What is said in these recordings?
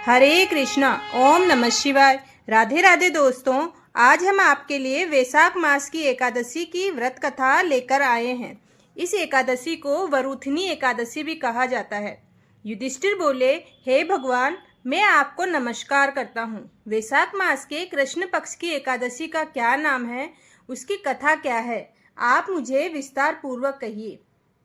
हरे कृष्णा। ओम नमः शिवाय। राधे राधे दोस्तों, आज हम आपके लिए वैशाख मास की एकादशी की व्रत कथा लेकर आए हैं। इस एकादशी को वरुथनी एकादशी भी कहा जाता है। युधिष्ठिर बोले, हे भगवान, मैं आपको नमस्कार करता हूँ। वैशाख मास के कृष्ण पक्ष की एकादशी का क्या नाम है, उसकी कथा क्या है, आप मुझे विस्तार पूर्वक कहिए।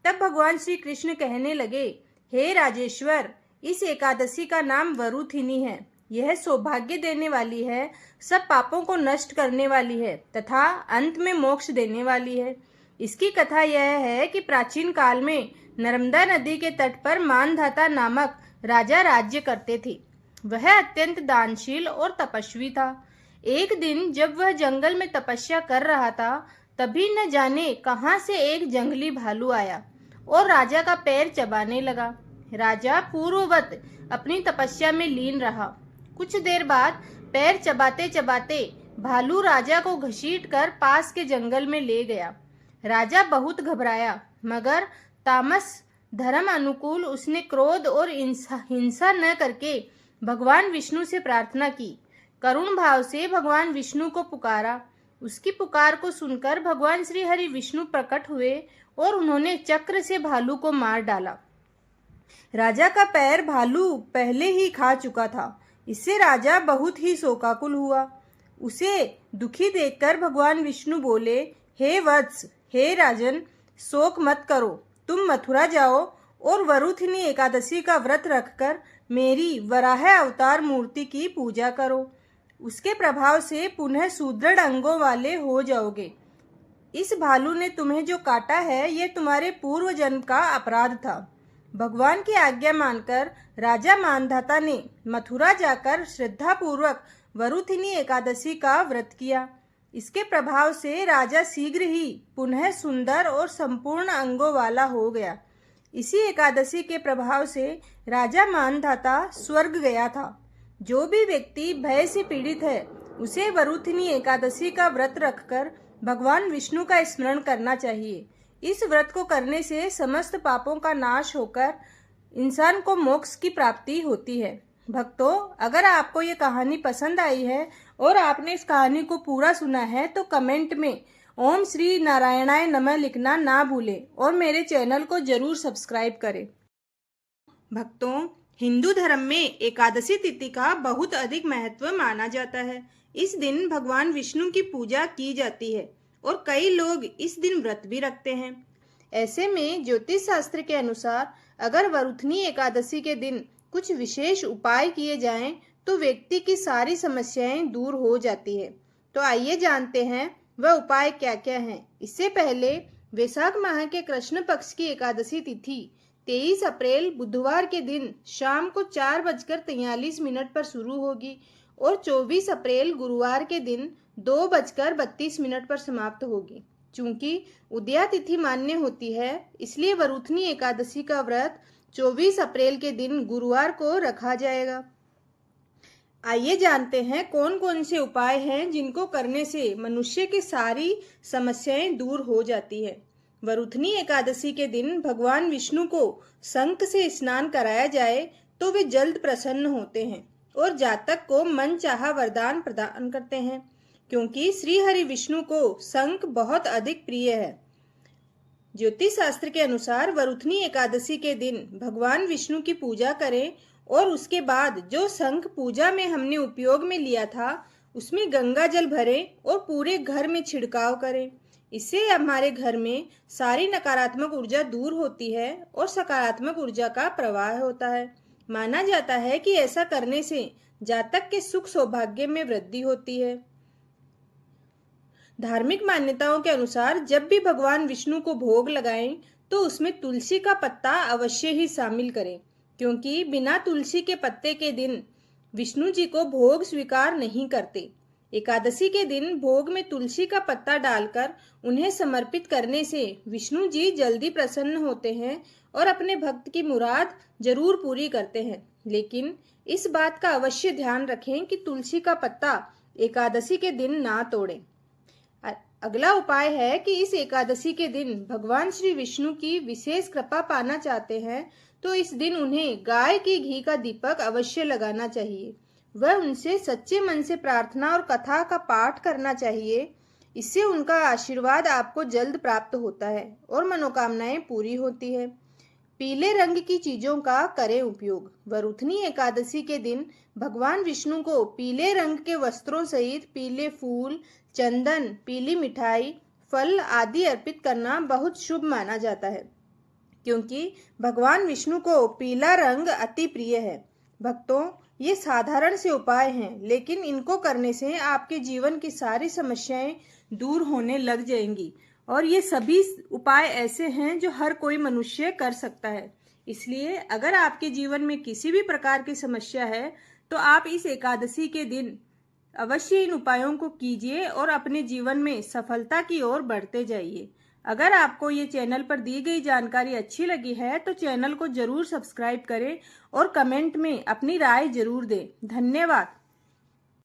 तब भगवान श्री कृष्ण कहने लगे, हे राजेश्वर, इस एकादशी का नाम वरुथिनी है। यह सौभाग्य देने वाली है, सब पापों को नष्ट करने वाली है तथा अंत में मोक्ष देने वाली है। इसकी कथा यह है कि प्राचीन काल में नर्मदा नदी के तट पर मानधाता नामक राजा राज्य करते थे। वह अत्यंत दानशील और तपस्वी था। एक दिन जब वह जंगल में तपस्या कर रहा था, तभी न जाने कहां से एक जंगली भालू आया और राजा का पैर चबाने लगा। राजा पूर्ववत अपनी तपस्या में लीन रहा। कुछ देर बाद पैर चबाते चबाते भालू राजा को घसीटकर पास के जंगल में ले गया। राजा बहुत घबराया, मगर तामस धर्म अनुकूल उसने क्रोध और हिंसा न करके भगवान विष्णु से प्रार्थना की। करुण भाव से भगवान विष्णु को पुकारा। उसकी पुकार को सुनकर भगवान श्री हरि विष्णु प्रकट हुए और उन्होंने चक्र से भालू को मार डाला। राजा का पैर भालू पहले ही खा चुका था। इससे राजा बहुत ही शोकाकुल हुआ। उसे दुखी देखकर भगवान विष्णु बोले, हे वत्स, हे राजन, शोक मत करो। तुम मथुरा जाओ और वरुथिनी एकादशी का व्रत रखकर मेरी वराह अवतार मूर्ति की पूजा करो। उसके प्रभाव से पुनः सुदृढ़ अंगों वाले हो जाओगे। इस भालू ने तुम्हें जो काटा है, यह तुम्हारे पूर्व जन्म का अपराध था। भगवान की आज्ञा मानकर राजा मानधाता ने मथुरा जाकर श्रद्धापूर्वक वरुथिनी एकादशी का व्रत किया। इसके प्रभाव से राजा शीघ्र ही पुनः सुंदर और संपूर्ण अंगों वाला हो गया। इसी एकादशी के प्रभाव से राजा मानधाता स्वर्ग गया था। जो भी व्यक्ति भय से पीड़ित है, उसे वरुथिनी एकादशी का व्रत रखकर भगवान विष्णु का स्मरण करना चाहिए। इस व्रत को करने से समस्त पापों का नाश होकर इंसान को मोक्ष की प्राप्ति होती है। भक्तों, अगर आपको ये कहानी पसंद आई है और आपने इस कहानी को पूरा सुना है, तो कमेंट में ओम श्री नारायणाय नमः लिखना ना भूलें और मेरे चैनल को जरूर सब्सक्राइब करें। भक्तों, हिंदू धर्म में एकादशी तिथि का बहुत अधिक महत्व माना जाता है। इस दिन भगवान विष्णु की पूजा की जाती है और कई लोग इस दिन व्रत भी रखते हैं। ऐसे में ज्योतिष शास्त्र के अनुसार अगर वरुथनी एकादशी के दिन कुछ विशेष उपाय किए जाएं, तो व्यक्ति की सारी समस्याएं दूर हो जाती है। तो आइए जानते हैं वह उपाय क्या क्या हैं। इससे पहले वैशाख माह के कृष्ण पक्ष की एकादशी तिथि 23 अप्रैल बुधवार के दिन शाम को 4:43 पर शुरू होगी और 24 अप्रैल गुरुवार के दिन 2:32 पर समाप्त होगी। चूंकि उदया तिथि मान्य होती है, इसलिए वरुथनी एकादशी का व्रत 24 अप्रैल के दिन गुरुवार को रखा जाएगा। आइए जानते हैं कौन कौन से उपाय हैं जिनको करने से मनुष्य की सारी समस्याएं दूर हो जाती है। वरुथनी एकादशी के दिन भगवान विष्णु को शंख से स्नान कराया जाए तो वे जल्द प्रसन्न होते हैं और जातक को मन चाहा वरदान प्रदान करते हैं, क्योंकि श्री हरि विष्णु को शंख बहुत अधिक प्रिय है। ज्योतिष शास्त्र के अनुसार वरुथनी एकादशी के दिन भगवान विष्णु की पूजा करें और उसके बाद जो शंख पूजा में हमने उपयोग में लिया था, उसमें गंगा जल भरें और पूरे घर में छिड़काव करें। इससे हमारे घर में सारी नकारात्मक ऊर्जा दूर होती है और सकारात्मक ऊर्जा का प्रवाह होता है। माना जाता है कि ऐसा करने से जातक के सुख सौभाग्य में वृद्धि होती है। धार्मिक मान्यताओं के अनुसार जब भी भगवान विष्णु को भोग लगाएं, तो उसमें तुलसी का पत्ता अवश्य ही शामिल करें, क्योंकि बिना तुलसी के पत्ते के दिन विष्णु जी को भोग स्वीकार नहीं करते। एकादशी के दिन भोग में तुलसी का पत्ता डालकर उन्हें समर्पित करने से विष्णु जी जल्दी प्रसन्न होते हैं और अपने भक्त की मुराद जरूर पूरी करते हैं। लेकिन इस बात का अवश्य ध्यान रखें कि तुलसी का पत्ता एकादशी के दिन ना तोड़ें। अगला उपाय है कि इस एकादशी के दिन भगवान श्री विष्णु की विशेष कृपा पाना चाहते हैं, तो इस दिन उन्हें गाय के घी का दीपक अवश्य लगाना चाहिए। वह उनसे सच्चे मन से प्रार्थना और कथा का पाठ करना चाहिए। इससे उनका आशीर्वाद आपको जल्द प्राप्त होता है और मनोकामनाएं पूरी होती है। पीले रंग की चीजों का करें उपयोग। वरुथनी एकादशी के दिन भगवान विष्णु को पीले रंग के वस्त्रों सहित पीले फूल, चंदन, पीली मिठाई, फल आदि अर्पित करना बहुत शुभ माना जाता है, क्योंकि भगवान विष्णु को पीला रंग अति प्रिय है। भक्तों, ये साधारण से उपाय हैं, लेकिन इनको करने से आपके जीवन की सारी समस्याएं दूर होने लग जाएंगी। और ये सभी उपाय ऐसे हैं जो हर कोई मनुष्य कर सकता है। इसलिए अगर आपके जीवन में किसी भी प्रकार की समस्या है, तो आप इस एकादशी के दिन अवश्य इन उपायों को कीजिए और अपने जीवन में सफलता की ओर बढ़ते जाइए। अगर आपको ये चैनल पर दी गई जानकारी अच्छी लगी है तो चैनल को जरूर सब्सक्राइब करें और कमेंट में अपनी राय जरूर दें। धन्यवाद।